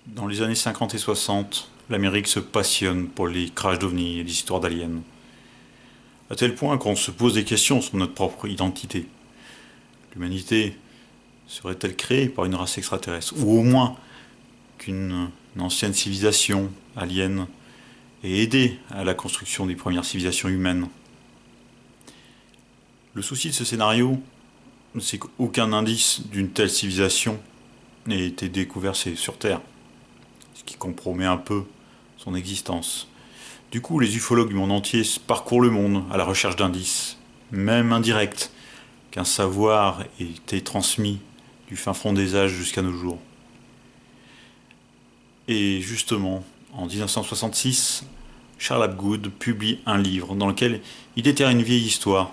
Dans les années 50 et 60, l'Amérique se passionne pour les crashs d'ovnis et les histoires d'aliens. À tel point qu'on se pose des questions sur notre propre identité. L'humanité serait-elle créée par une race extraterrestre? Ou au moins qu'une ancienne civilisation alien ait aidé à la construction des premières civilisations humaines? Le souci de ce scénario, c'est qu'aucun indice d'une telle civilisation n'ait été découvert sur Terre, ce qui compromet un peu son existence. Du coup, les ufologues du monde entier parcourent le monde à la recherche d'indices, même indirects, qu'un savoir ait été transmis du fin fond des âges jusqu'à nos jours. Et justement, en 1966, Charles Hapgood publie un livre dans lequel il déterre une vieille histoire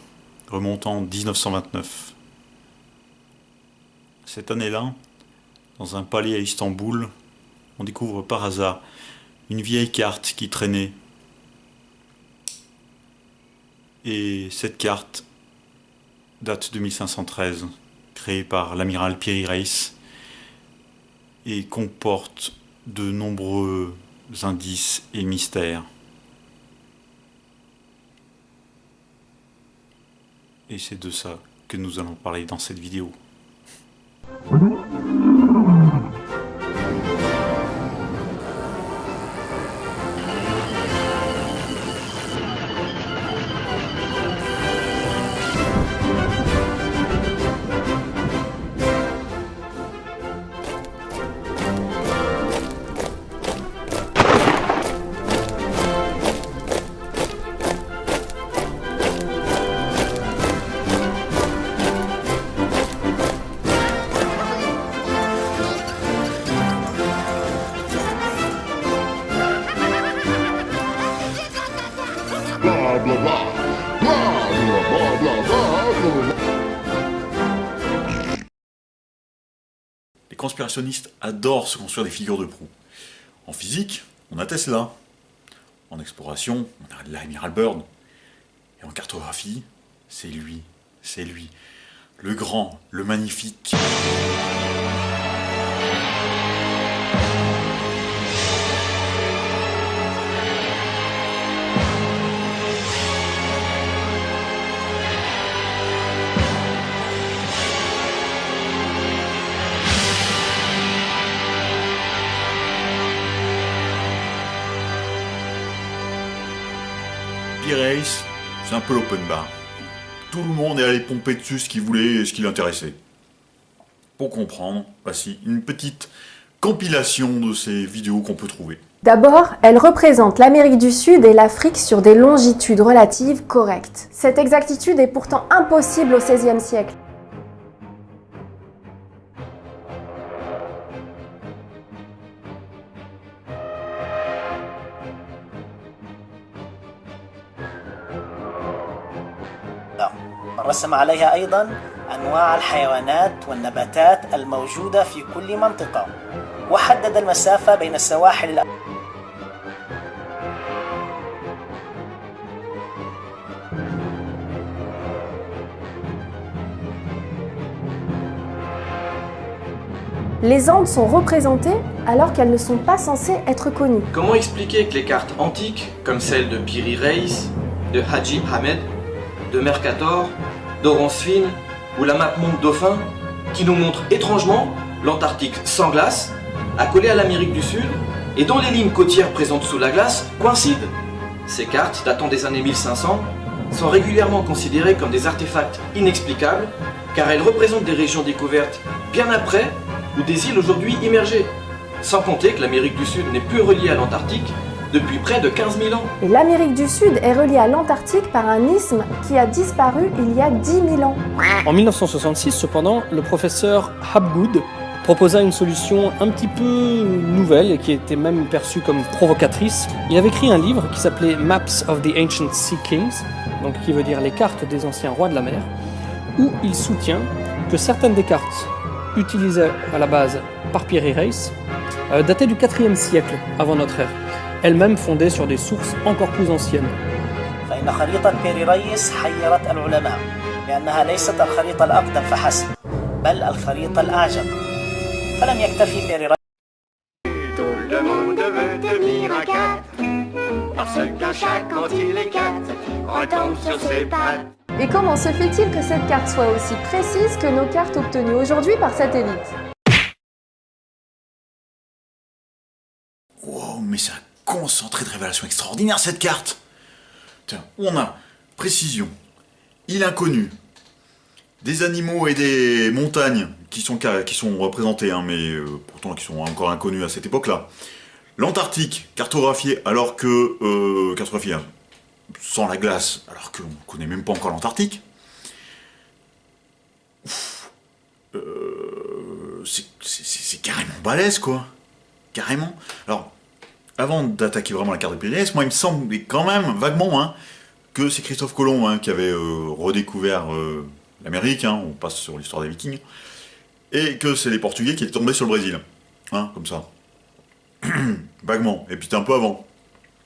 remontant en 1929. Cette année-là, dans un palais à Istanbul, on découvre par hasard une vieille carte qui traînait. Et cette carte date de 1513, créée par l'amiral Piri Reis, et comporte de nombreux indices et mystères. Et c'est de ça que nous allons parler dans cette vidéo. Blah blah blah. Blah blah blah blah blah. Les conspirationnistes adorent se construire des figures de proue. En physique, on a Tesla. En exploration, on a l'amiral Byrd. Et en cartographie, c'est lui, le grand, le magnifique. Race, c'est un peu l'open bar. Tout le monde est allé pomper dessus ce qu'il voulait et ce qui l'intéressait. Pour comprendre, voici une petite compilation de ces vidéos qu'on peut trouver. D'abord, elle représente l'Amérique du Sud et l'Afrique sur des longitudes relatives correctes. Cette exactitude est pourtant impossible au XVIe siècle. رسم عليها أيضا أنواع الحيوانات والنباتات الموجودة في كل منطقة وحدد المسافة بين السواحل Les Andes sont représentées alors qu'elles ne sont pas censées être connues. Comment expliquer que les cartes antiques, comme celles de Piri Reis, de Haji Ahmed, de Mercator, d'Orance Fine ou la map Monde Dauphin, qui nous montre étrangement l'Antarctique sans glace, accolée à l'Amérique du Sud, et dont les lignes côtières présentes sous la glace coïncident. Ces cartes, datant des années 1500, sont régulièrement considérées comme des artefacts inexplicables, car elles représentent des régions découvertes bien après ou des îles aujourd'hui immergées. Sans compter que l'Amérique du Sud n'est plus reliée à l'Antarctique depuis près de 15 000 ans. Et l'Amérique du Sud est reliée à l'Antarctique par un isthme qui a disparu il y a 10 000 ans. En 1966, cependant, le professeur Hapgood proposa une solution un petit peu nouvelle et qui était même perçue comme provocatrice. Il avait écrit un livre qui s'appelait Maps of the Ancient Sea Kings, donc qui veut dire les cartes des anciens rois de la mer, où il soutient que certaines des cartes utilisées à la base par Piri Reis dataient du IVe siècle avant notre ère, elles-mêmes fondées sur des sources encore plus anciennes. فإن خريطة بيري ريس حيرت العلماء لأنها ليست الخريطة الأقدم فحسب بل الخريطة الأعجم فلم يكتفي بيري ريس Le monde veut devenir un 4, parce qu'un chat, quand il est 4, retombe sur ses pattes. Et comment se fait-il que cette carte soit aussi précise que nos cartes obtenues aujourd'hui par satellite? Wow, mais c'est un concentré de révélations extraordinaires cette carte. Tiens, on a précision, île inconnue, des animaux et des montagnes qui sont représentés, hein, mais pourtant qui sont encore inconnus à cette époque-là. L'Antarctique, cartographié alors que... cartographié sans la glace, alors qu'on ne connaît même pas encore l'Antarctique. C'est carrément balèze, quoi. Carrément. Alors, avant d'attaquer vraiment la carte des Pyrénées, moi il me semble quand même, vaguement, hein, que c'est Christophe Colomb hein, qui avait redécouvert l'Amérique, hein, on passe sur l'histoire des Vikings, et que c'est les Portugais qui étaient tombés sur le Brésil. Hein, comme ça. Vaguement, et puis c'était un peu avant.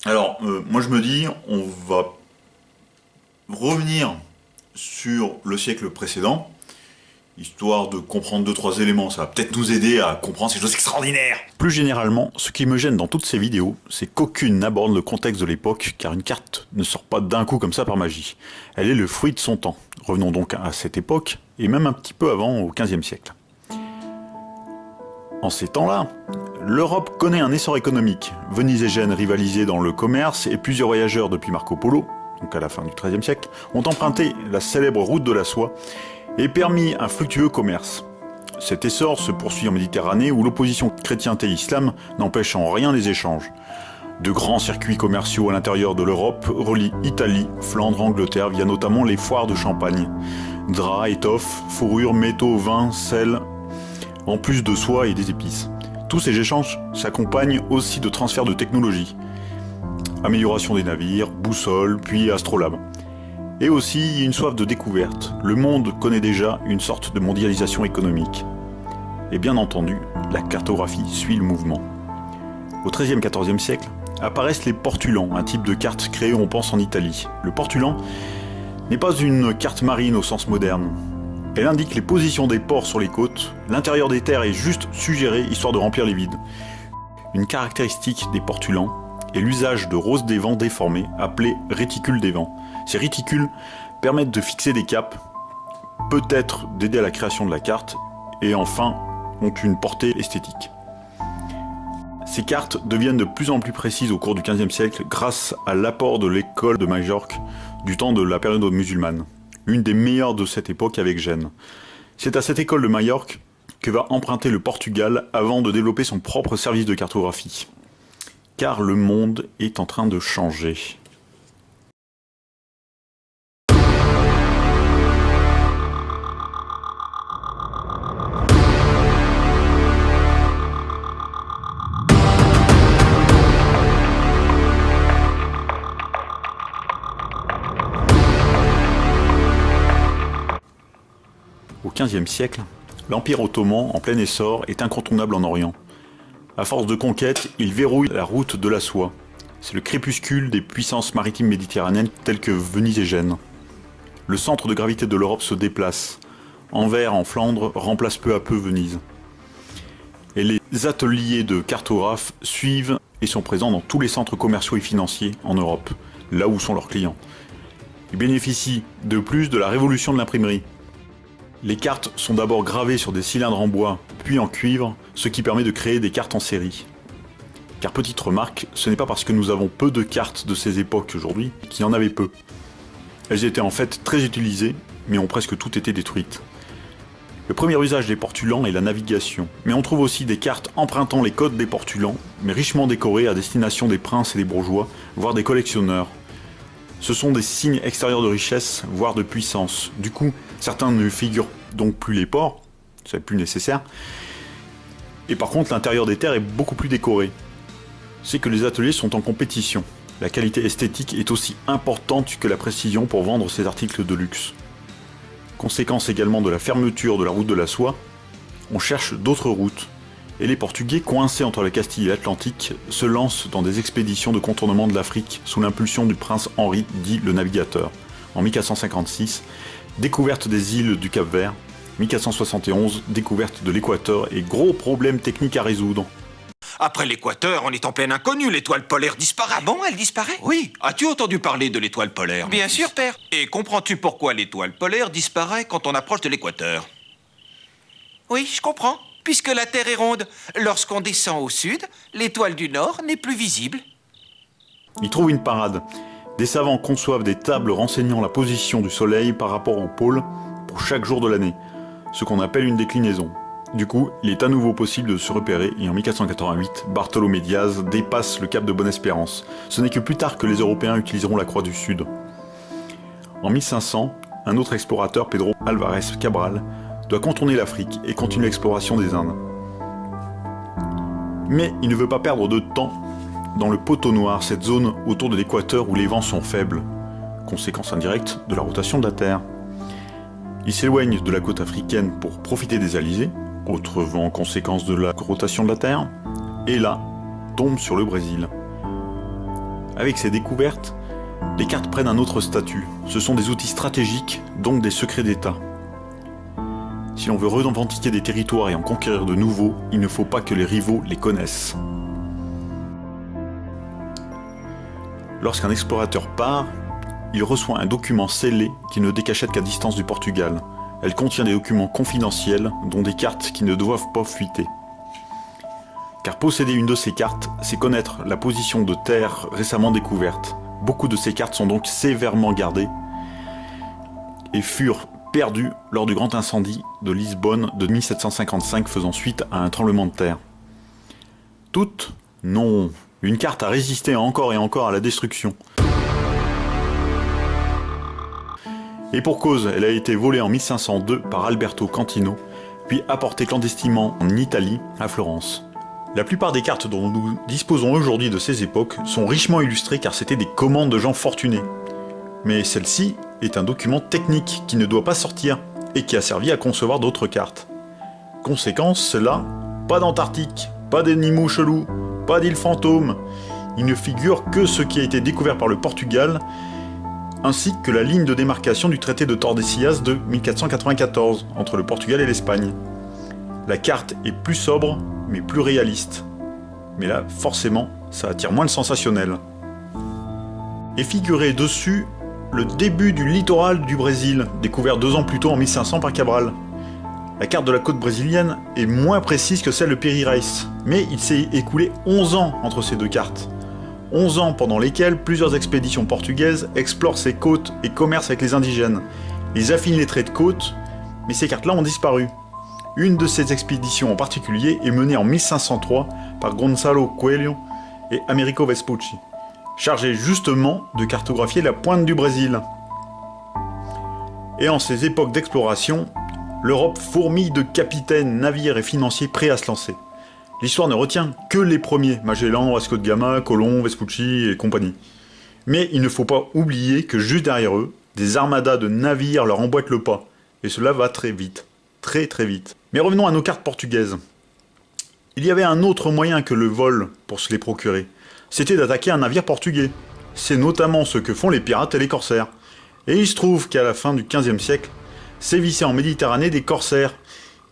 Alors, moi je me dis, on va revenir sur le siècle précédent, histoire de comprendre 2-3 éléments, ça va peut-être nous aider à comprendre ces choses extraordinaires. Plus généralement, ce qui me gêne dans toutes ces vidéos, c'est qu'aucune n'aborde le contexte de l'époque, car une carte ne sort pas d'un coup comme ça par magie. Elle est le fruit de son temps. Revenons donc à cette époque, et même un petit peu avant, au XVe siècle. En ces temps-là, l'Europe connaît un essor économique. Venise et Gênes rivalisaient dans le commerce et plusieurs voyageurs depuis Marco Polo, donc à la fin du XIIIe siècle, ont emprunté la célèbre route de la soie et permis un fructueux commerce. Cet essor se poursuit en Méditerranée où l'opposition chrétienté-islam n'empêche en rien les échanges. De grands circuits commerciaux à l'intérieur de l'Europe relient Italie, Flandre, Angleterre via notamment les foires de Champagne. Draps, étoffes, fourrures, métaux, vins, sel, en plus de soie et des épices. Tous ces échanges s'accompagnent aussi de transferts de technologie. Amélioration des navires, boussoles, puis astrolabes. Et aussi une soif de découverte. Le monde connaît déjà une sorte de mondialisation économique. Et bien entendu, la cartographie suit le mouvement. Au XIIIe-XIVe siècle, apparaissent les portulans, un type de carte créé on pense en Italie. Le portulan n'est pas une carte marine au sens moderne. Elle indique les positions des ports sur les côtes, l'intérieur des terres est juste suggéré histoire de remplir les vides. Une caractéristique des portulans est l'usage de roses des vents déformés, appelés réticules des vents. Ces réticules permettent de fixer des caps, peut-être d'aider à la création de la carte, et enfin ont une portée esthétique. Ces cartes deviennent de plus en plus précises au cours du XVe siècle grâce à l'apport de l'école de Majorque du temps de la période musulmane. Une des meilleures de cette époque avec Gênes. C'est à cette école de Majorque que va emprunter le Portugal avant de développer son propre service de cartographie. Car le monde est en train de changer. Au XVe siècle, l'Empire ottoman, en plein essor, est incontournable en Orient. À force de conquête, il verrouille la route de la soie. C'est le crépuscule des puissances maritimes méditerranéennes telles que Venise et Gênes. Le centre de gravité de l'Europe se déplace. Anvers, en Flandre, remplace peu à peu Venise. Et les ateliers de cartographes suivent et sont présents dans tous les centres commerciaux et financiers en Europe, là où sont leurs clients. Ils bénéficient de plus de la révolution de l'imprimerie. Les cartes sont d'abord gravées sur des cylindres en bois, puis en cuivre, ce qui permet de créer des cartes en série. Car petite remarque, ce n'est pas parce que nous avons peu de cartes de ces époques aujourd'hui qu'il y en avait peu. Elles étaient en fait très utilisées, mais ont presque toutes été détruites. Le premier usage des portulans est la navigation, mais on trouve aussi des cartes empruntant les codes des portulans, mais richement décorées à destination des princes et des bourgeois, voire des collectionneurs. Ce sont des signes extérieurs de richesse, voire de puissance. Du coup, certains ne figurent donc plus les ports, c'est plus nécessaire. Et par contre, l'intérieur des terres est beaucoup plus décoré. C'est que les ateliers sont en compétition. La qualité esthétique est aussi importante que la précision pour vendre ces articles de luxe. Conséquence également de la fermeture de la route de la soie, on cherche d'autres routes. Et les Portugais, coincés entre la Castille et l'Atlantique, se lancent dans des expéditions de contournement de l'Afrique sous l'impulsion du prince Henri, dit le Navigateur. En 1456, découverte des îles du Cap-Vert. 1471, découverte de l'Équateur et gros problèmes techniques à résoudre. Après l'équateur, on est en plein inconnu, l'étoile polaire disparaît. Ah bon, elle disparaît? Oui, as-tu entendu parler de l'étoile polaire? Bien sûr, père. Et comprends-tu pourquoi l'étoile polaire disparaît quand on approche de l'équateur? Oui, je comprends. Puisque la Terre est ronde, lorsqu'on descend au sud, l'étoile du Nord n'est plus visible. Ils trouvent une parade. Des savants conçoivent des tables renseignant la position du Soleil par rapport au pôle pour chaque jour de l'année, ce qu'on appelle une déclinaison. Du coup, il est à nouveau possible de se repérer et en 1488, Bartolomé Diaz dépasse le cap de Bonne-Espérance. Ce n'est que plus tard que les Européens utiliseront la Croix du Sud. En 1500, un autre explorateur, Pedro Álvarez Cabral, doit contourner l'Afrique et continuer l'exploration des Indes. Mais il ne veut pas perdre de temps dans le poteau noir, cette zone autour de l'équateur où les vents sont faibles, conséquence indirecte de la rotation de la Terre. Il s'éloigne de la côte africaine pour profiter des alizés, autre vent conséquence de la rotation de la Terre, et là, tombe sur le Brésil. Avec ces découvertes, les cartes prennent un autre statut. Ce sont des outils stratégiques, donc des secrets d'État. Si l'on veut revendiquer des territoires et en conquérir de nouveaux, il ne faut pas que les rivaux les connaissent. Lorsqu'un explorateur part, il reçoit un document scellé qui ne décachette qu'à distance du Portugal. Elle contient des documents confidentiels, dont des cartes qui ne doivent pas fuiter. Car posséder une de ces cartes, c'est connaître la position de terre récemment découverte. Beaucoup de ces cartes sont donc sévèrement gardées et furent perdues lors du grand incendie de Lisbonne de 1755 faisant suite à un tremblement de terre. Toutes? Non. Une carte a résisté encore et encore à la destruction. Et pour cause, elle a été volée en 1502 par Alberto Cantino, puis apportée clandestinement en Italie, à Florence. La plupart des cartes dont nous disposons aujourd'hui de ces époques sont richement illustrées car c'était des commandes de gens fortunés. Mais celle-ci est un document technique qui ne doit pas sortir et qui a servi à concevoir d'autres cartes. Conséquence, là, pas d'Antarctique, pas d'animaux chelous, pas d'îles fantômes. Il ne figure que ce qui a été découvert par le Portugal, ainsi que la ligne de démarcation du traité de Tordesillas de 1494 entre le Portugal et l'Espagne. La carte est plus sobre, mais plus réaliste. Mais là, forcément, ça attire moins le sensationnel. Et figuré dessus le début du littoral du Brésil, découvert 2 ans plus tôt en 1500 par Cabral. La carte de la côte brésilienne est moins précise que celle de Piri Reis, mais il s'est écoulé 11 ans entre ces deux cartes. 11 ans pendant lesquels plusieurs expéditions portugaises explorent ces côtes et commercent avec les indigènes. Ils affinent les traits de côte, mais ces cartes-là ont disparu. Une de ces expéditions en particulier est menée en 1503 par Gonçalo Coelho et Americo Vespucci, chargés justement de cartographier la pointe du Brésil. Et en ces époques d'exploration, l'Europe fourmille de capitaines, navires et financiers prêts à se lancer. L'histoire ne retient que les premiers, Magellan, Vasco de Gama, Colomb, Vespucci et compagnie. Mais il ne faut pas oublier que juste derrière eux, des armadas de navires leur emboîtent le pas. Et cela va très vite. Très très vite. Mais revenons à nos cartes portugaises. Il y avait un autre moyen que le vol pour se les procurer. C'était d'attaquer un navire portugais. C'est notamment ce que font les pirates et les corsaires. Et il se trouve qu'à la fin du XVe siècle, sévissaient en Méditerranée des corsaires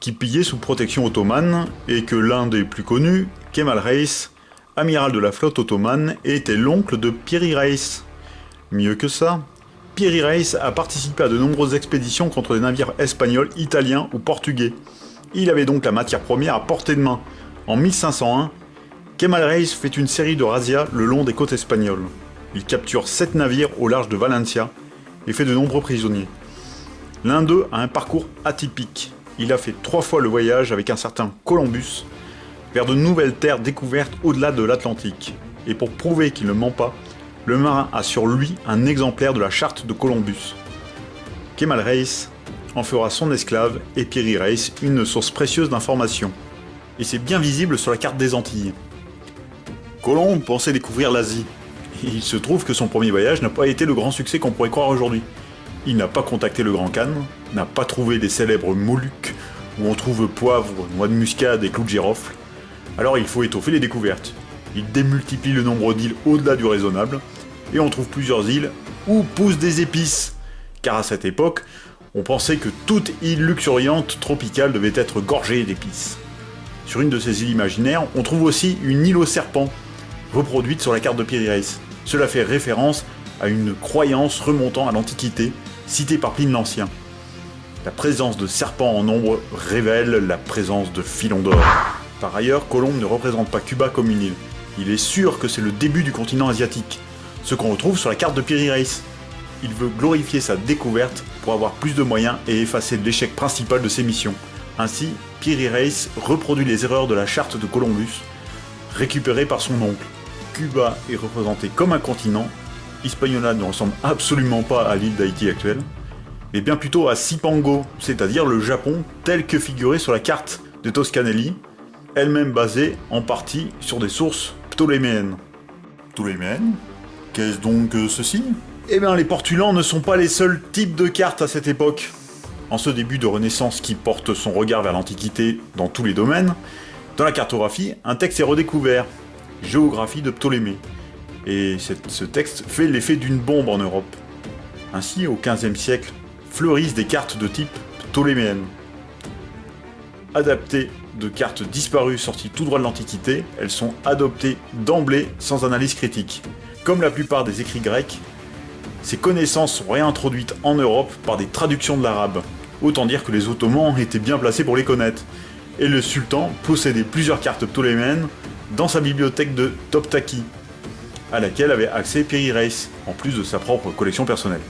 qui pillaient sous protection ottomane et que l'un des plus connus, Kemal Reis, amiral de la flotte ottomane, était l'oncle de Piri Reis. Mieux que ça, Piri Reis a participé à de nombreuses expéditions contre des navires espagnols, italiens ou portugais. Il avait donc la matière première à portée de main. En 1501, Kemal Reis fait une série de razzias le long des côtes espagnoles. Il capture 7 navires au large de Valencia et fait de nombreux prisonniers. L'un d'eux a un parcours atypique. Il a fait 3 fois le voyage avec un certain Columbus vers de nouvelles terres découvertes au-delà de l'Atlantique. Et pour prouver qu'il ne ment pas, le marin a sur lui un exemplaire de la charte de Columbus. Kemal Reis en fera son esclave et Piri Reis une source précieuse d'informations. Et c'est bien visible sur la carte des Antilles. Colomb pensait découvrir l'Asie. Et il se trouve que son premier voyage n'a pas été le grand succès qu'on pourrait croire aujourd'hui. Il n'a pas contacté le Grand Khan, n'a pas trouvé les célèbres Moluques, où on trouve poivre, noix de muscade et clous de girofle. Alors il faut étoffer les découvertes. Il démultiplie le nombre d'îles au-delà du raisonnable, et on trouve plusieurs îles où poussent des épices. Car à cette époque, on pensait que toute île luxuriante tropicale devait être gorgée d'épices. Sur une de ces îles imaginaires, on trouve aussi une île aux serpents, reproduite sur la carte de Piri Reis. Cela fait référence à une croyance remontant à l'Antiquité, citée par Pline l'Ancien. La présence de serpents en nombre révèle la présence de filons d'or. Par ailleurs, Colomb ne représente pas Cuba comme une île. Il est sûr que c'est le début du continent asiatique, ce qu'on retrouve sur la carte de Piri Reis. Il veut glorifier sa découverte pour avoir plus de moyens et effacer l'échec principal de ses missions. Ainsi, Piri Reis reproduit les erreurs de la charte de Columbus, récupérée par son oncle. Cuba est représenté comme un continent, Hispaniola ne ressemble absolument pas à l'île d'Haïti actuelle, mais bien plutôt à Cipango, c'est-à-dire le Japon tel que figuré sur la carte de Toscanelli, elle-même basée en partie sur des sources ptoléméennes. Ptoléméennes? Qu'est-ce donc ceci? Eh bien, les portulans ne sont pas les seuls types de cartes à cette époque. En ce début de Renaissance qui porte son regard vers l'Antiquité dans tous les domaines, dans la cartographie, un texte est redécouvert, Géographie de Ptolémée. Et ce texte fait l'effet d'une bombe en Europe. Ainsi, au XVe siècle, fleurissent des cartes de type ptoléméenne. Adaptées de cartes disparues sorties tout droit de l'Antiquité, elles sont adoptées d'emblée sans analyse critique. Comme la plupart des écrits grecs, ces connaissances sont réintroduites en Europe par des traductions de l'arabe. Autant dire que les Ottomans étaient bien placés pour les connaître. Et le sultan possédait plusieurs cartes ptoléméennes dans sa bibliothèque de Toptaki, à laquelle avait accès Piri Reis, en plus de sa propre collection personnelle.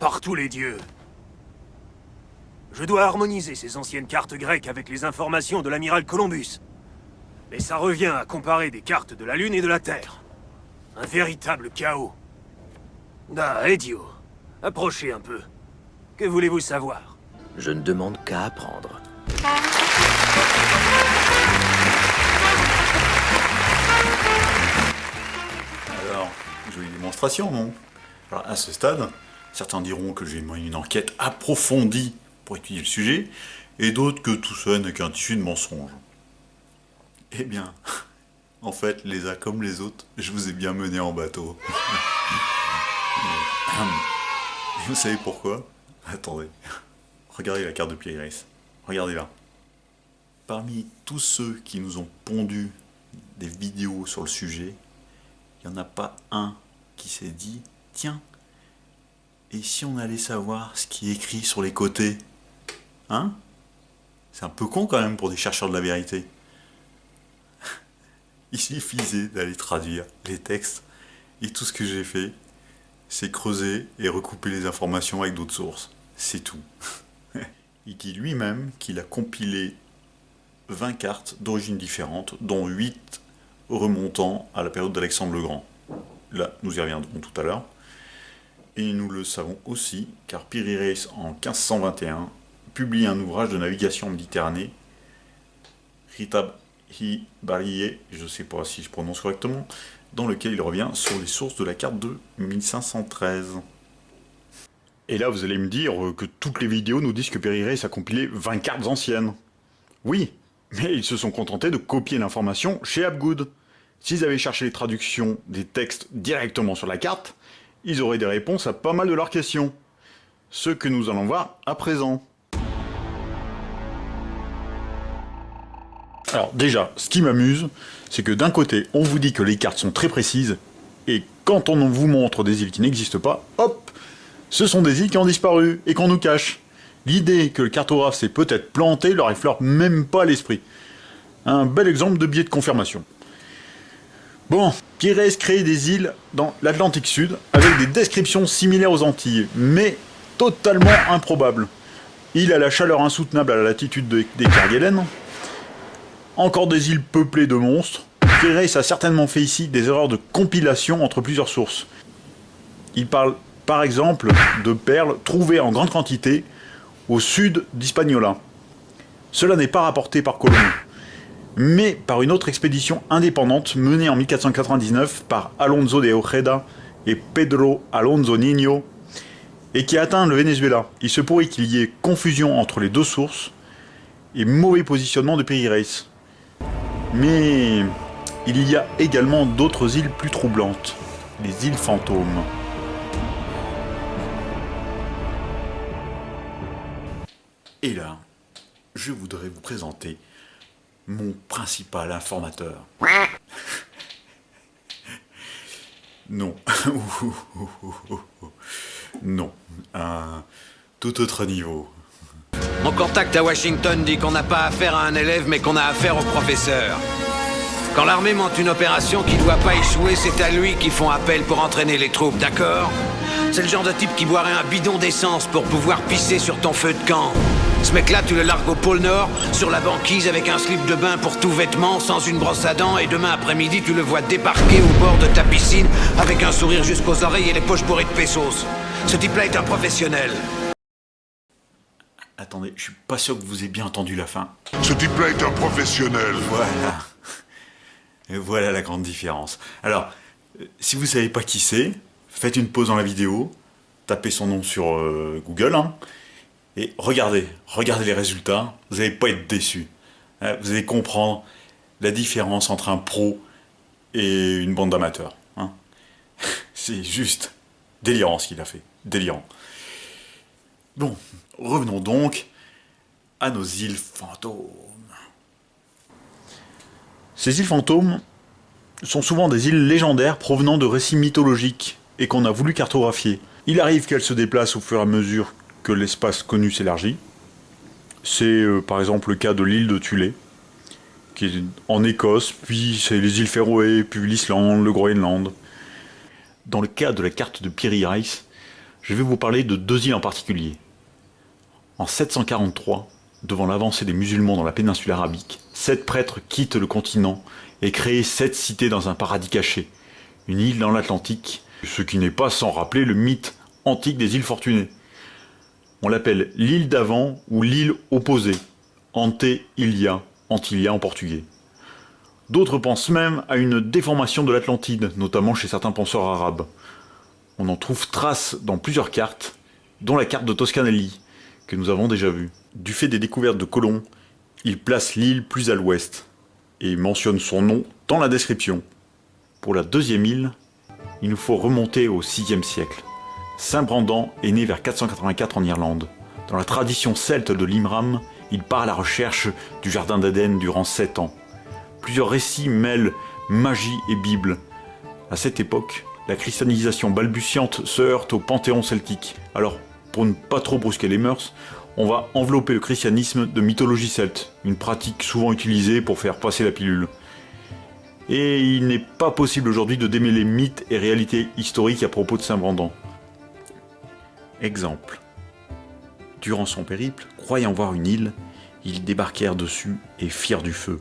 Par tous les dieux! Je dois harmoniser ces anciennes cartes grecques avec les informations de l'amiral Columbus. Mais ça revient à comparer des cartes de la Lune et de la Terre. Un véritable chaos. Ah, idiot. Approchez un peu. Que voulez-vous savoir? Je ne demande qu'à apprendre. Alors, jolie démonstration, non? Alors, à ce stade, certains diront que j'ai mené une enquête approfondie pour étudier le sujet, et d'autres que tout ça n'est qu'un tissu de mensonges. Eh bien, en fait, les uns comme les autres, je vous ai bien mené en bateau. Et vous savez pourquoi? Attendez, regardez la carte de Piri Reis. Regardez-la. Parmi tous ceux qui nous ont pondu des vidéos sur le sujet, il n'y en a pas un qui s'est dit « Tiens, et si on allait savoir ce qui est écrit sur les côtés ?» Hein? C'est un peu con quand même pour des chercheurs de la vérité. Il suffisait d'aller traduire les textes, et tout ce que j'ai fait, c'est creuser et recouper les informations avec d'autres sources. C'est tout. Il dit lui-même qu'il a compilé 20 cartes d'origines différentes, dont 8 remontant à la période d'Alexandre le Grand. Là, nous y reviendrons tout à l'heure. Et nous le savons aussi, car Piri Reis, en 1521, publie un ouvrage de navigation en Méditerranée, Kitab hi Bariye, je ne sais pas si je prononce correctement, dans lequel il revient sur les sources de la carte de 1513. Et là, vous allez me dire que toutes les vidéos nous disent que Piri Reis a compilé 20 cartes anciennes. Oui, mais ils se sont contentés de copier l'information chez Hapgood. S'ils avaient cherché les traductions des textes directement sur la carte, ils auraient des réponses à pas mal de leurs questions. Ce que nous allons voir à présent. Alors déjà, ce qui m'amuse, c'est que d'un côté, on vous dit que les cartes sont très précises, et quand on vous montre des îles qui n'existent pas, hop, ce sont des îles qui ont disparu, et qu'on nous cache. L'idée que le cartographe s'est peut-être planté leur effleure même pas à l'esprit. Un bel exemple de biais de confirmation. Bon, Piri Reis crée des îles dans l'Atlantique Sud, avec des descriptions similaires aux Antilles, mais totalement improbables. Île à la chaleur insoutenable à la latitude des Kerguelen, encore des îles peuplées de monstres. Piri Reis a certainement fait ici des erreurs de compilation entre plusieurs sources. Il parle par exemple de perles trouvées en grande quantité au sud d'Hispaniola. Cela n'est pas rapporté par Colomb, mais par une autre expédition indépendante menée en 1499 par Alonso de Ojeda et Pedro Alonso Niño, et qui a atteint le Venezuela. Il se pourrait qu'il y ait confusion entre les deux sources et mauvais positionnement de Piri Reis. Mais il y a également d'autres îles plus troublantes, les îles fantômes. Et là, je voudrais vous présenter mon principal informateur. Non. Non. Un tout autre niveau. Mon contact à Washington dit qu'on n'a pas affaire à un élève, mais qu'on a affaire au professeur. Quand l'armée monte une opération qui ne doit pas échouer, c'est à lui qu'ils font appel pour entraîner les troupes, d'accord? C'est le genre de type qui boirait un bidon d'essence pour pouvoir pisser sur ton feu de camp. Ce mec-là, tu le largues au pôle Nord, sur la banquise avec un slip de bain pour tout vêtement, sans une brosse à dents, et demain après-midi, tu le vois débarquer au bord de ta piscine avec un sourire jusqu'aux oreilles et les poches bourrées de pesos. Ce type-là est un professionnel. Attendez, je suis pas sûr que vous ayez bien entendu la fin. Ce type-là est un professionnel. Voilà. Et voilà la grande différence. Alors, si vous savez pas qui c'est, faites une pause dans la vidéo, tapez son nom sur Google, hein, et regardez les résultats, vous n'allez pas être déçus. Vous allez comprendre la différence entre un pro et une bande d'amateurs. Hein. C'est juste délirant ce qu'il a fait, délirant. Bon, revenons donc à nos îles fantômes. Ces îles fantômes sont souvent des îles légendaires provenant de récits mythologiques et qu'on a voulu cartographier. Il arrive qu'elles se déplacent au fur et à mesure que l'espace connu s'élargit. C'est par exemple le cas de l'île de Thulé, qui est en Écosse, puis c'est les îles Féroé, puis l'Islande, le Groenland. Dans le cas de la carte de Piri Reis, je vais vous parler de deux îles en particulier. En 743, devant l'avancée des musulmans dans la péninsule arabique, 7 prêtres quittent le continent et créent 7 cités dans un paradis caché, une île dans l'Atlantique, ce qui n'est pas sans rappeler le mythe antique des îles fortunées. On l'appelle l'île d'Avent ou l'île opposée, Ante-Ilia, Antilia en portugais. D'autres pensent même à une déformation de l'Atlantide, notamment chez certains penseurs arabes. On en trouve trace dans plusieurs cartes, dont la carte de Toscanelli, que nous avons déjà vue. Du fait des découvertes de Colomb, il place l'île plus à l'ouest, et mentionne son nom dans la description. Pour la deuxième île, il nous faut remonter au VIe siècle. Saint Brandan est né vers 484 en Irlande. Dans la tradition celte de l'Imram, il part à la recherche du jardin d'Éden durant 7 ans. Plusieurs récits mêlent magie et Bible. À cette époque, la christianisation balbutiante se heurte au panthéon celtique. Alors, pour ne pas trop brusquer les mœurs, on va envelopper le christianisme de mythologie celte, une pratique souvent utilisée pour faire passer la pilule. Et il n'est pas possible aujourd'hui de démêler mythes et réalités historiques à propos de Saint Brandan. Exemple. Durant son périple, croyant voir une île, ils débarquèrent dessus et firent du feu.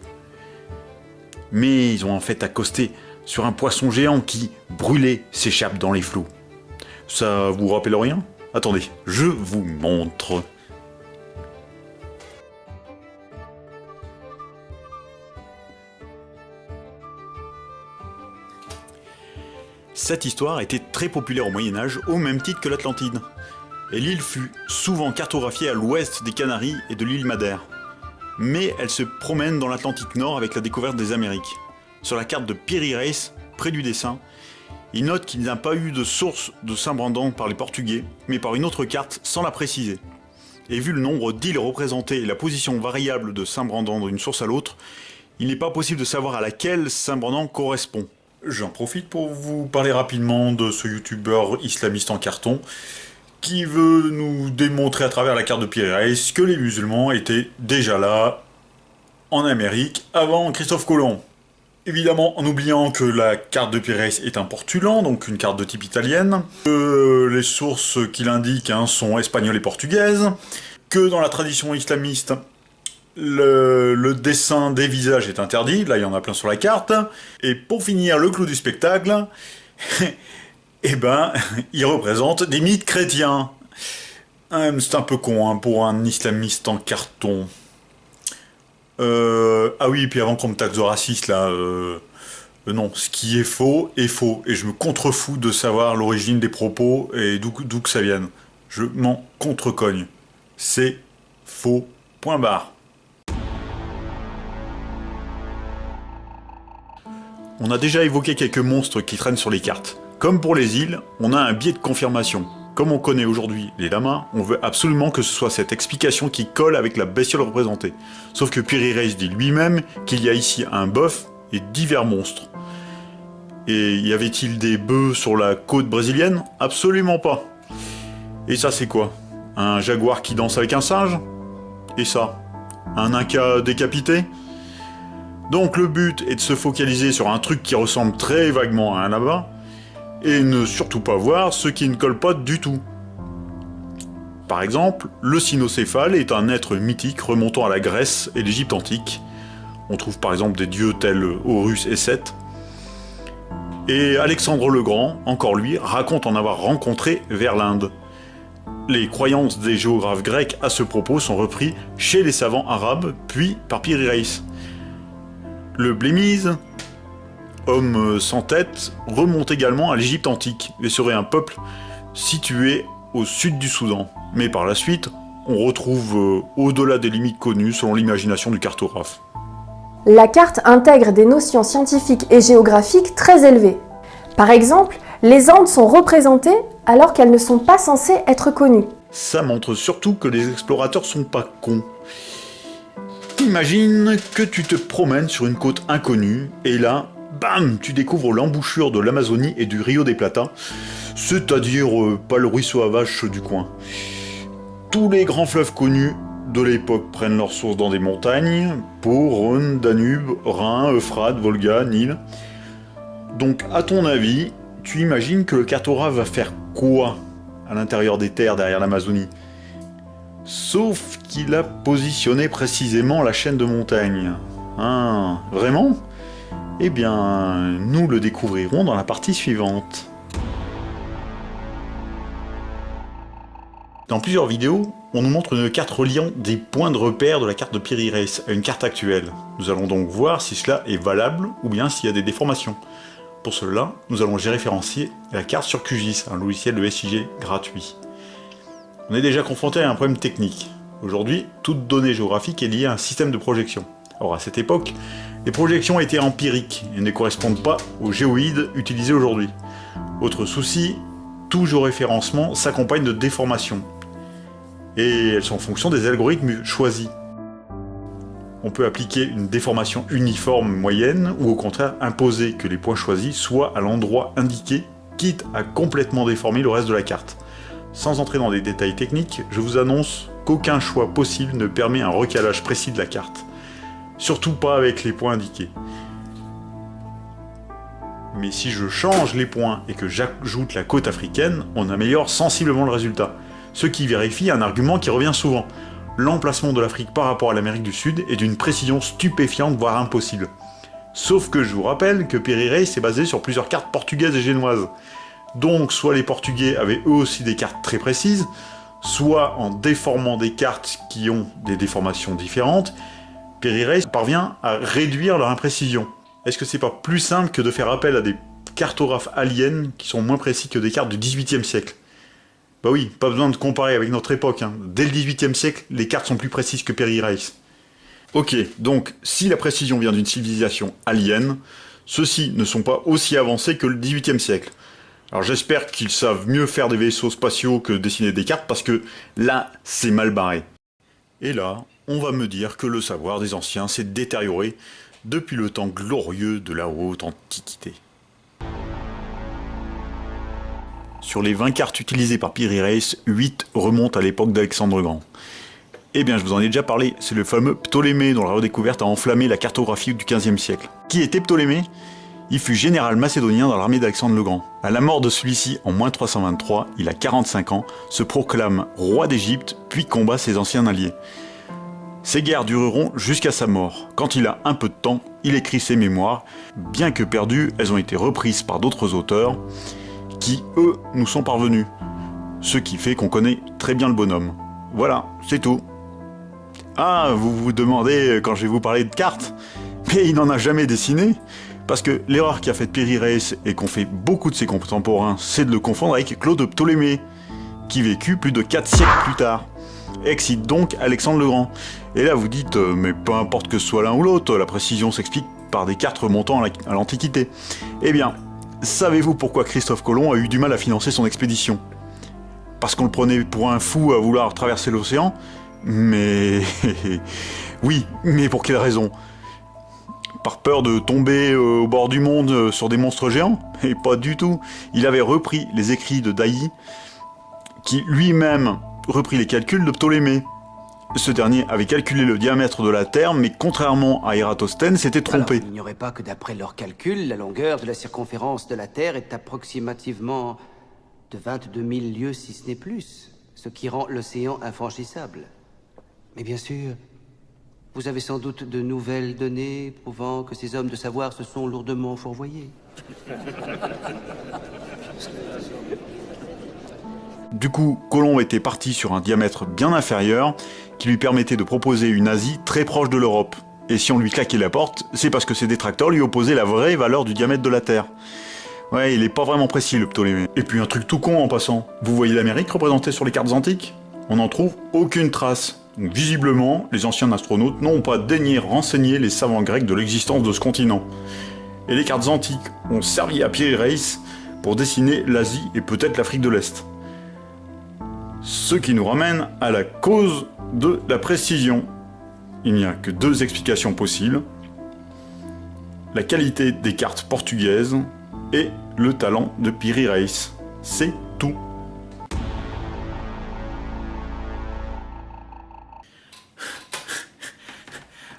Mais ils ont en fait accosté sur un poisson géant qui, brûlé, s'échappe dans les flots. Ça vous rappelle rien? Attendez, je vous montre. Cette histoire était très populaire au Moyen-Âge, au même titre que l'Atlantide. Et l'île fut souvent cartographiée à l'ouest des Canaries et de l'île Madère. Mais elle se promène dans l'Atlantique Nord avec la découverte des Amériques. Sur la carte de Piri Reis, près du dessin, il note qu'il n'y a pas eu de source de Saint Brandan par les Portugais, mais par une autre carte sans la préciser. Et vu le nombre d'îles représentées et la position variable de Saint Brandan d'une source à l'autre, il n'est pas possible de savoir à laquelle Saint Brandan correspond. J'en profite pour vous parler rapidement de ce youtubeur islamiste en carton qui veut nous démontrer à travers la carte de Piri Reis que les musulmans étaient déjà là en Amérique avant Christophe Colomb. Évidemment en oubliant que la carte de Piri Reis est un portulan, donc une carte de type italienne, que les sources qu'il indique sont espagnoles et portugaises, que dans la tradition islamiste, le dessin des visages est interdit, là il y en a plein sur la carte, et pour finir le clou du spectacle, eh ben, il représente des mythes chrétiens. C'est un peu con pour un islamiste en carton. Ah oui, et puis avant qu'on me taxe de raciste, là, non, ce qui est faux, et je me contrefous de savoir l'origine des propos et d'où que ça vienne. Je m'en contrecogne. C'est faux, point barre. On a déjà évoqué quelques monstres qui traînent sur les cartes. Comme pour les îles, on a un biais de confirmation. Comme on connaît aujourd'hui les lamas, on veut absolument que ce soit cette explication qui colle avec la bestiole représentée. Sauf que Piri Reis dit lui-même qu'il y a ici un bœuf et divers monstres. Et y avait-il des bœufs sur la côte brésilienne? Absolument pas. Et ça c'est quoi? Un jaguar qui danse avec un singe? Et ça? Un inca décapité? Donc le but est de se focaliser sur un truc qui ressemble très vaguement à un lama, et ne surtout pas voir ce qui ne colle pas du tout. Par exemple, le cynocéphale est un être mythique remontant à la Grèce et l'Égypte antique. On trouve par exemple des dieux tels Horus et Seth. Et Alexandre le Grand, encore lui, raconte en avoir rencontré vers l'Inde. Les croyances des géographes grecs à ce propos sont repris chez les savants arabes, puis par Piri Reis. Le Blémise, homme sans tête, remonte également à l'Égypte antique et serait un peuple situé au sud du Soudan. Mais par la suite, on retrouve au-delà des limites connues selon l'imagination du cartographe. La carte intègre des notions scientifiques et géographiques très élevées. Par exemple, les Andes sont représentées alors qu'elles ne sont pas censées être connues. Ça montre surtout que les explorateurs sont pas cons. Imagine que tu te promènes sur une côte inconnue et là, bam, tu découvres l'embouchure de l'Amazonie et du Rio de Plata, c'est-à-dire pas le ruisseau à vaches du coin. Tous les grands fleuves connus de l'époque prennent leur source dans des montagnes, Pô, Rhône, Danube, Rhin, Euphrate, Volga, Nil. Donc à ton avis, tu imagines que le cartographe va faire quoi à l'intérieur des terres derrière l'Amazonie? Sauf qu'il a positionné précisément la chaîne de montagnes. Hein, vraiment? Eh bien, nous le découvrirons dans la partie suivante. Dans plusieurs vidéos, on nous montre une carte reliant des points de repère de la carte de Piri Reis à une carte actuelle. Nous allons donc voir si cela est valable ou bien s'il y a des déformations. Pour cela, nous allons géréférencier la carte sur QGIS, un logiciel de SIG gratuit. On est déjà confronté à un problème technique. Aujourd'hui, toute donnée géographique est liée à un système de projection. Or, à cette époque, les projections étaient empiriques et ne correspondent pas aux géoïdes utilisés aujourd'hui. Autre souci, tout géoréférencement s'accompagne de déformations. Et elles sont en fonction des algorithmes choisis. On peut appliquer une déformation uniforme moyenne ou au contraire imposer que les points choisis soient à l'endroit indiqué, quitte à complètement déformer le reste de la carte. Sans entrer dans des détails techniques, je vous annonce qu'aucun choix possible ne permet un recalage précis de la carte. Surtout pas avec les points indiqués. Mais si je change les points et que j'ajoute la côte africaine, on améliore sensiblement le résultat. Ce qui vérifie un argument qui revient souvent. L'emplacement de l'Afrique par rapport à l'Amérique du Sud est d'une précision stupéfiante, voire impossible. Sauf que je vous rappelle que Piri Reis est basé sur plusieurs cartes portugaises et génoises. Donc soit les Portugais avaient eux aussi des cartes très précises, soit en déformant des cartes qui ont des déformations différentes, Piri Reis parvient à réduire leur imprécision. Est-ce que c'est pas plus simple que de faire appel à des cartographes aliens qui sont moins précis que des cartes du XVIIIe siècle? Bah oui, pas besoin de comparer avec notre époque, hein. Dès le XVIIIe siècle, les cartes sont plus précises que Piri Reis. Ok, donc si la précision vient d'une civilisation alien, ceux-ci ne sont pas aussi avancés que le XVIIIe siècle. Alors j'espère qu'ils savent mieux faire des vaisseaux spatiaux que dessiner des cartes, parce que là, c'est mal barré. Et là, on va me dire que le savoir des anciens s'est détérioré depuis le temps glorieux de la haute antiquité. Sur les 20 cartes utilisées par Piri Reis, 8 remontent à l'époque d'Alexandre le Grand. Eh bien, je vous en ai déjà parlé, c'est le fameux Ptolémée dont la redécouverte a enflammé la cartographie du XVe siècle. Qui était Ptolémée? Il fut général macédonien dans l'armée d'Alexandre le Grand. À la mort de celui-ci en -323, il a 45 ans, se proclame roi d'Égypte, puis combat ses anciens alliés. Ces guerres dureront jusqu'à sa mort. Quand il a un peu de temps, il écrit ses mémoires. Bien que perdues, elles ont été reprises par d'autres auteurs qui, eux, nous sont parvenus. Ce qui fait qu'on connaît très bien le bonhomme. Voilà, c'est tout. Ah, vous vous demandez quand je vais vous parler de cartes? Mais il n'en a jamais dessiné. Parce que l'erreur qu'a faite Piri Reis et qu'ont fait beaucoup de ses contemporains, c'est de le confondre avec Claude Ptolémée, qui vécut plus de 4 siècles plus tard. Excite donc Alexandre le Grand. Et là vous dites, mais peu importe que ce soit l'un ou l'autre, la précision s'explique par des cartes remontant à l'Antiquité. Eh bien, savez-vous pourquoi Christophe Colomb a eu du mal à financer son expédition? Parce qu'on le prenait pour un fou à vouloir traverser l'océan? Mais... oui, mais pour quelle raison? Par peur de tomber au bord du monde sur des monstres géants? Et pas du tout. Il avait repris les écrits de Daï, qui lui-même reprit les calculs de Ptolémée. Ce dernier avait calculé le diamètre de la Terre, mais contrairement à Ératosthène, s'était trompé. Alors, il n'ignorait pas que d'après leurs calculs, la longueur de la circonférence de la Terre est approximativement de 22 000 lieues, si ce n'est plus, ce qui rend l'océan infranchissable. Mais bien sûr, vous avez sans doute de nouvelles données prouvant que ces hommes de savoir se sont lourdement fourvoyés. Du coup, Colomb était parti sur un diamètre bien inférieur, qui lui permettait de proposer une Asie très proche de l'Europe. Et si on lui claquait la porte, c'est parce que ses détracteurs lui opposaient la vraie valeur du diamètre de la Terre. Ouais, il est pas vraiment précis le Ptolémée. Et puis un truc tout con en passant. Vous voyez l'Amérique représentée sur les cartes antiques? On n'en trouve aucune trace. Donc, visiblement, les anciens astronautes n'ont pas daigné renseigner les savants grecs de l'existence de ce continent. Et les cartes antiques ont servi à Piri Reis pour dessiner l'Asie et peut-être l'Afrique de l'Est. Ce qui nous ramène à la cause de la précision. Il n'y a que deux explications possibles. La qualité des cartes portugaises et le talent de Piri Reis. C'est tout.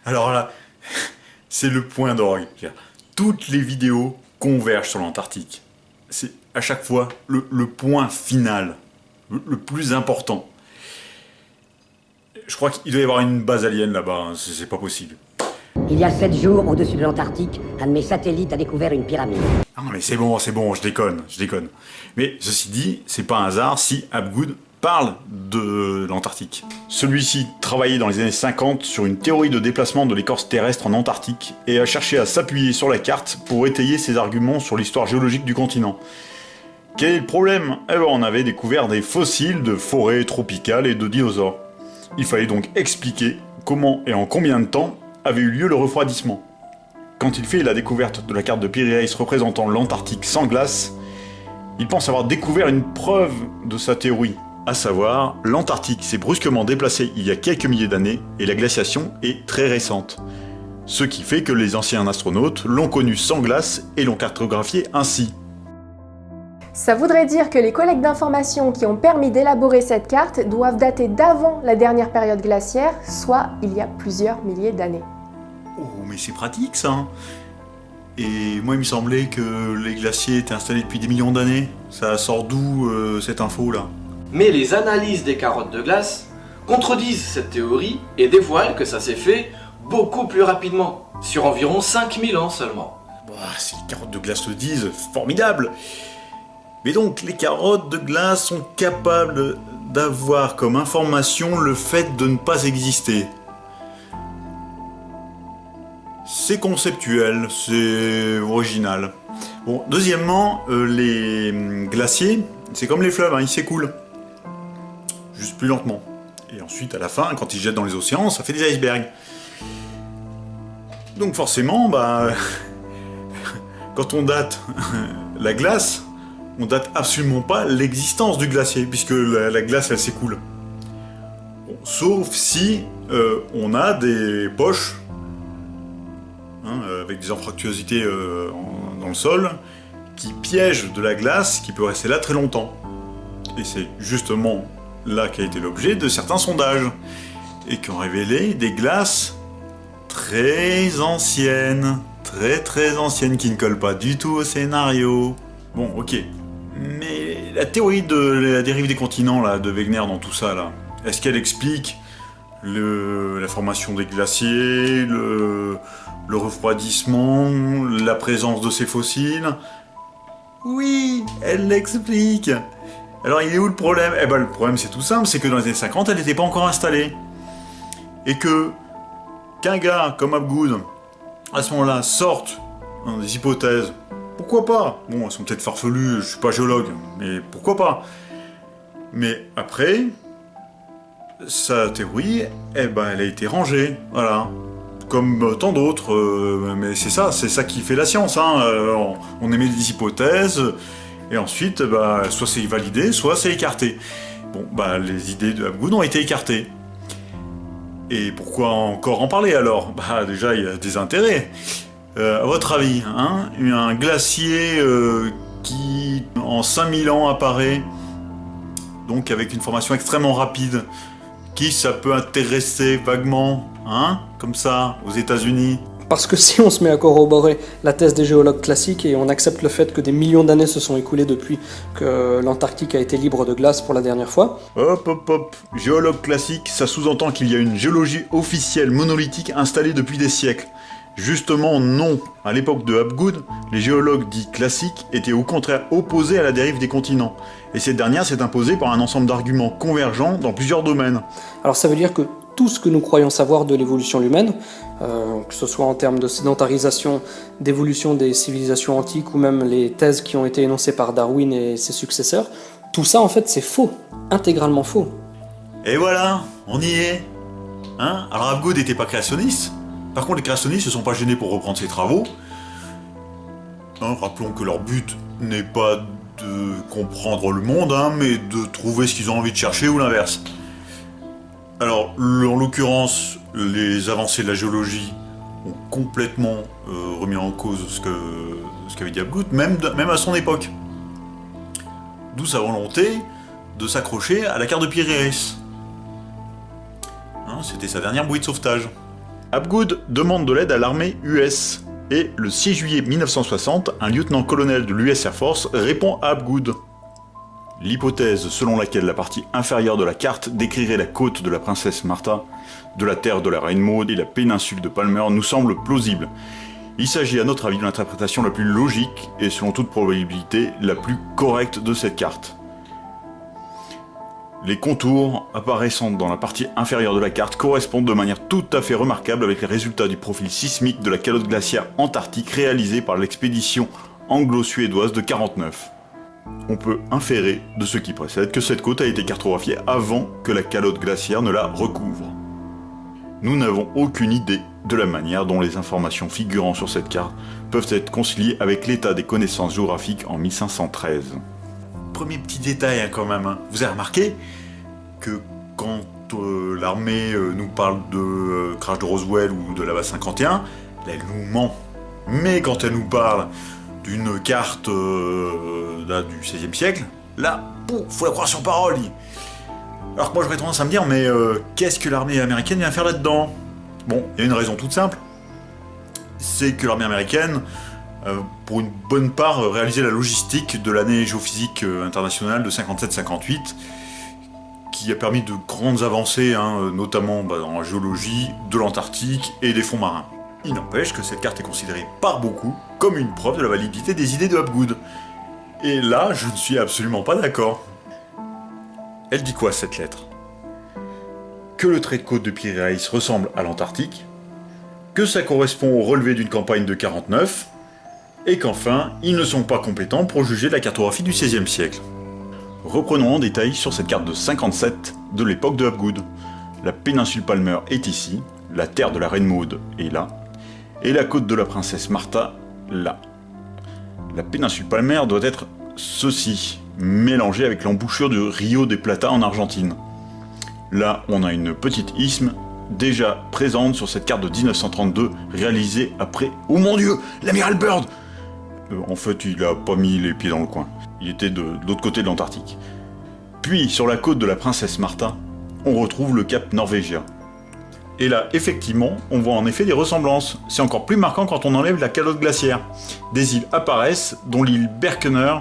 Alors là, c'est le point d'orgue. Toutes les vidéos convergent sur l'Antarctique. C'est à chaque fois le point final, le plus important. Je crois qu'il doit y avoir une base alien là-bas, hein. C'est pas possible. Il y a 7 jours, au-dessus de l'Antarctique, un de mes satellites a découvert une pyramide. Ah mais c'est bon, je déconne. Mais ceci dit, c'est pas un hasard si Hapgood parle de l'Antarctique. Celui-ci travaillait dans les années 50 sur une théorie de déplacement de l'écorce terrestre en Antarctique et a cherché à s'appuyer sur la carte pour étayer ses arguments sur l'histoire géologique du continent. Quel est le problème? Eh ben, on avait découvert des fossiles de forêts tropicales et de dinosaures. Il fallait donc expliquer comment et en combien de temps avait eu lieu le refroidissement. Quand il fait la découverte de la carte de Piri Reis représentant l'Antarctique sans glace, il pense avoir découvert une preuve de sa théorie. À savoir, l'Antarctique s'est brusquement déplacé il y a quelques milliers d'années et la glaciation est très récente. Ce qui fait que les anciens astronautes l'ont connu sans glace et l'ont cartographié ainsi. Ça voudrait dire que les collectes d'informations qui ont permis d'élaborer cette carte doivent dater d'avant la dernière période glaciaire, soit il y a plusieurs milliers d'années. Oh, mais c'est pratique ça, hein. Et moi il me semblait que les glaciers étaient installés depuis des millions d'années. Ça sort d'où cette info là? Mais les analyses des carottes de glace contredisent cette théorie et dévoilent que ça s'est fait beaucoup plus rapidement, sur environ 5000 ans seulement. Bah, si les carottes de glace le disent, formidable! Mais donc, les carottes de glace sont capables d'avoir comme information le fait de ne pas exister. C'est conceptuel, c'est original. Bon, deuxièmement, les glaciers, c'est comme les fleuves, hein, ils s'écoulent. Juste plus lentement. Et ensuite, à la fin, quand ils jettent dans les océans, ça fait des icebergs. Donc forcément, bah, quand on date la glace, on date absolument pas l'existence du glacier, puisque la glace, elle s'écoule. Bon, sauf si on a des poches, hein, avec des anfractuosités dans le sol, qui piègent de la glace qui peut rester là très longtemps. Et c'est justement là qu'a été l'objet de certains sondages, et qui ont révélé des glaces très anciennes, très anciennes, qui ne collent pas du tout au scénario. Bon, ok. Mais la théorie de la dérive des continents là, de Wegener dans tout ça, là, est-ce qu'elle explique la formation des glaciers, le refroidissement, la présence de ces fossiles? Oui, elle l'explique. Alors il est où le problème? Eh ben le problème c'est tout simple, c'est que dans les années 50, elle n'était pas encore installée. Et qu'un gars comme Hapgood, à ce moment-là, sorte des hypothèses. Pourquoi pas? Bon, elles sont peut-être farfelues, je suis pas géologue, mais pourquoi pas? Mais après, sa théorie, eh ben, elle a été rangée, voilà. comme tant d'autres, mais c'est ça qui fait la science, hein. On émet des hypothèses, et ensuite, soit c'est validé, soit c'est écarté. Bon, les idées de Hapgood ont été écartées. Et pourquoi encore en parler alors? Déjà, il y a des intérêts. À votre avis, hein, un glacier qui, en 5000 ans, apparaît, donc avec une formation extrêmement rapide, qui ça peut intéresser vaguement, hein, comme ça, aux États-Unis? Parce que si on se met à corroborer la thèse des géologues classiques et on accepte le fait que des millions d'années se sont écoulées depuis que l'Antarctique a été libre de glace pour la dernière fois... Hop. Géologue classique, ça sous-entend qu'il y a une géologie officielle monolithique installée depuis des siècles. Justement, non. À l'époque de Hapgood, les géologues dits classiques étaient au contraire opposés à la dérive des continents. Et cette dernière s'est imposée par un ensemble d'arguments convergents dans plusieurs domaines. Alors ça veut dire que tout ce que nous croyons savoir de l'évolution humaine, que ce soit en termes de sédentarisation, d'évolution des civilisations antiques ou même les thèses qui ont été énoncées par Darwin et ses successeurs, tout ça en fait c'est faux, intégralement faux. Et voilà, on y est. Hein? Alors Hapgood n'était pas créationniste. Par contre les créationnistes ne se sont pas gênés pour reprendre ses travaux. Hein, rappelons que leur but n'est pas de comprendre le monde, hein, mais de trouver ce qu'ils ont envie de chercher ou l'inverse. Alors, en l'occurrence, les avancées de la géologie ont complètement remis en cause ce qu'avait dit Hapgood, même à son époque. D'où sa volonté de s'accrocher à la carte de Piri-Reis. Hein, c'était sa dernière bouée de sauvetage. Hapgood demande de l'aide à l'armée US, et le 6 juillet 1960, un lieutenant-colonel de l'US Air Force répond à Hapgood. L'hypothèse selon laquelle la partie inférieure de la carte décrirait la côte de la princesse Martha, de la terre de la reine Maud et la péninsule de Palmer nous semble plausible. Il s'agit à notre avis de l'interprétation la plus logique et selon toute probabilité la plus correcte de cette carte. Les contours apparaissant dans la partie inférieure de la carte correspondent de manière tout à fait remarquable avec les résultats du profil sismique de la calotte glaciaire antarctique réalisée par l'expédition anglo-suédoise de 49. On peut inférer de ce qui précède que cette côte a été cartographiée avant que la calotte glaciaire ne la recouvre. Nous n'avons aucune idée de la manière dont les informations figurant sur cette carte peuvent être conciliées avec l'état des connaissances géographiques en 1513. Premier petit détail hein, quand même, hein. Vous avez remarqué que quand l'armée nous parle de crash de Roswell ou de la base 51, elle nous ment. Mais quand elle nous parle d'une carte là, du XVIe siècle, là, faut la croire sur parole. Alors que moi j'aurais tendance à me dire, mais qu'est-ce que l'armée américaine vient faire là-dedans? Bon, il y a une raison toute simple, c'est que l'armée américaine, pour une bonne part, réalisait la logistique de l'année géophysique internationale de 57-58, qui a permis de grandes avancées, hein, notamment dans la géologie de l'Antarctique et des fonds marins. Il n'empêche que cette carte est considérée par beaucoup comme une preuve de la validité des idées de Hapgood. Et là, je ne suis absolument pas d'accord. Elle dit quoi cette lettre? Que le trait de côte de Piri-Reis ressemble à l'Antarctique, que ça correspond au relevé d'une campagne de 49, et qu'enfin, ils ne sont pas compétents pour juger de la cartographie du XVIe siècle. Reprenons en détail sur cette carte de 57 de l'époque de Hapgood. La péninsule Palmer est ici, la terre de la reine Maud est là, et la côte de la princesse Martha, là. La péninsule Palmer doit être ceci, mélangée avec l'embouchure du Rio de Plata en Argentine. Là, on a une petite isthme déjà présente sur cette carte de 1932, réalisée après... Oh mon Dieu, l'amiral Byrd! En fait, il a pas mis les pieds dans le coin. Il était de l'autre côté de l'Antarctique. Puis, sur la côte de la princesse Martha, on retrouve le cap Norvégia. Et là, effectivement, on voit en effet des ressemblances. C'est encore plus marquant quand on enlève la calotte glaciaire. Des îles apparaissent, dont l'île Berkener,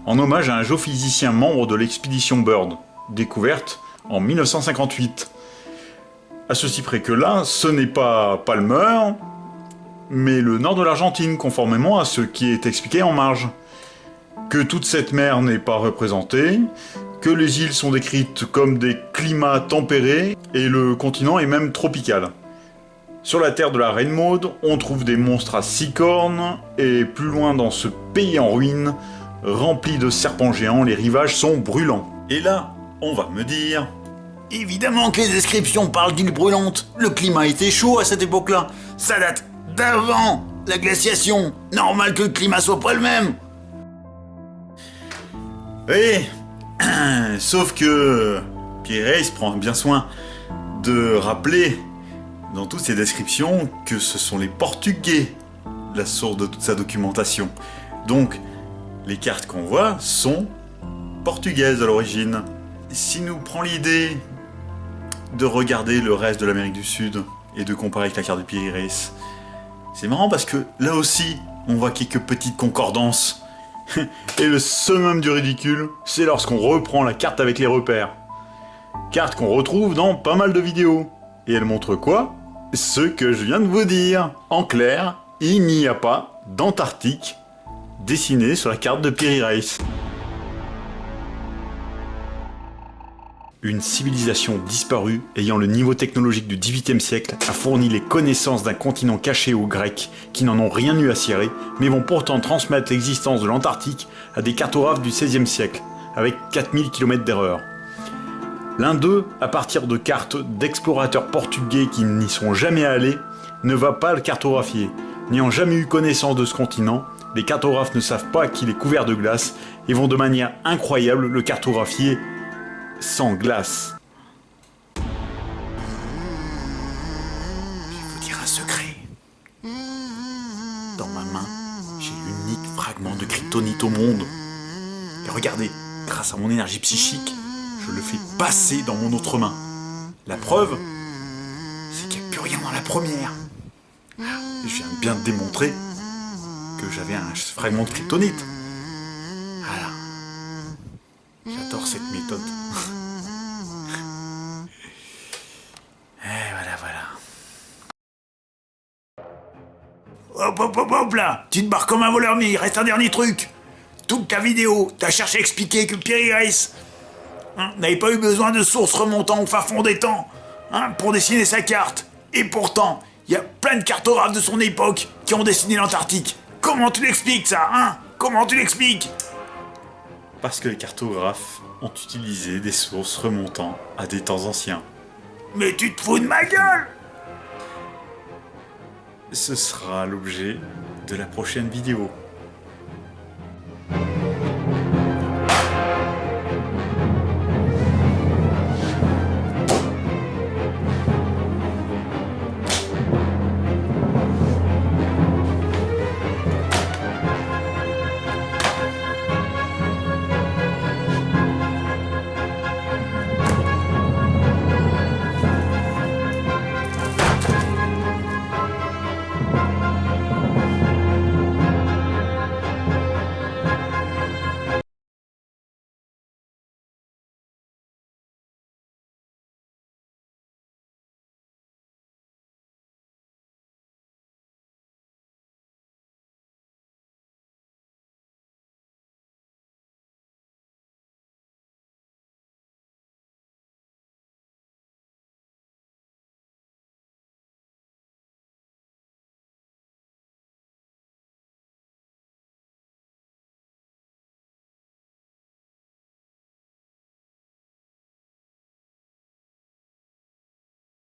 en hommage à un géophysicien membre de l'expédition Byrd, découverte en 1958. À ceci près que là, ce n'est pas Palmer, mais le nord de l'Argentine, conformément à ce qui est expliqué en marge. Que toute cette mer n'est pas représentée, que les îles sont décrites comme des climats tempérés, et le continent est même tropical. Sur la terre de la Reine Maud, on trouve des monstres à 6 cornes, et plus loin dans ce pays en ruine, rempli de serpents géants, les rivages sont brûlants. Et là, on va me dire, Évidemment que les descriptions parlent d'îles brûlantes. Le climat était chaud à cette époque-là. Ça date d'avant la glaciation. Normal que le climat soit pas le même. Oui, sauf que Pierre Hayes prend bien soin de rappeler dans toutes ses descriptions que ce sont les Portugais la source de toute sa documentation. Donc, les cartes qu'on voit sont portugaises à l'origine. Si nous prenons l'idée de regarder le reste de l'Amérique du Sud et de comparer avec la carte de Piri Reis, c'est marrant parce que là aussi, on voit quelques petites concordances. Et le summum du ridicule, c'est lorsqu'on reprend la carte avec les repères. Carte qu'on retrouve dans pas mal de vidéos. Et elle montre quoi? Ce que je viens de vous dire. En clair, il n'y a pas d'Antarctique dessiné sur la carte de Piri Reis. Une civilisation disparue, ayant le niveau technologique du XVIIIe siècle, a fourni les connaissances d'un continent caché aux Grecs, qui n'en ont rien eu à cirer, mais vont pourtant transmettre l'existence de l'Antarctique à des cartographes du XVIe siècle, avec 4000 km d'erreur. L'un d'eux, à partir de cartes d'explorateurs portugais qui n'y sont jamais allés, ne va pas le cartographier. N'ayant jamais eu connaissance de ce continent, les cartographes ne savent pas qu'il est couvert de glace et vont de manière incroyable le cartographier sans glace. Je vais vous dire un secret. Dans ma main, j'ai l'unique fragment de kryptonite au monde. Et regardez, grâce à mon énergie psychique, je le fais passer dans mon autre main. La preuve, c'est qu'il n'y a plus rien dans la première. Je viens bien de démontrer que j'avais un fragment de kryptonite. Voilà. J'adore cette méthode. Et voilà. Hop là! Tu te barres comme un voleur, mais il reste un dernier truc. Toute ta vidéo, t'as cherché à expliquer que Piri Reis n'avait pas eu besoin de sources remontant au fin fond des temps pour dessiner sa carte. Et pourtant, il y a plein de cartographes de son époque qui ont dessiné l'Antarctique. Comment tu l'expliques ça, Comment tu l'expliques? Parce que les cartographes ont utilisé des sources remontant à des temps anciens. Mais tu te fous de ma gueule! Ce sera l'objet de la prochaine vidéo.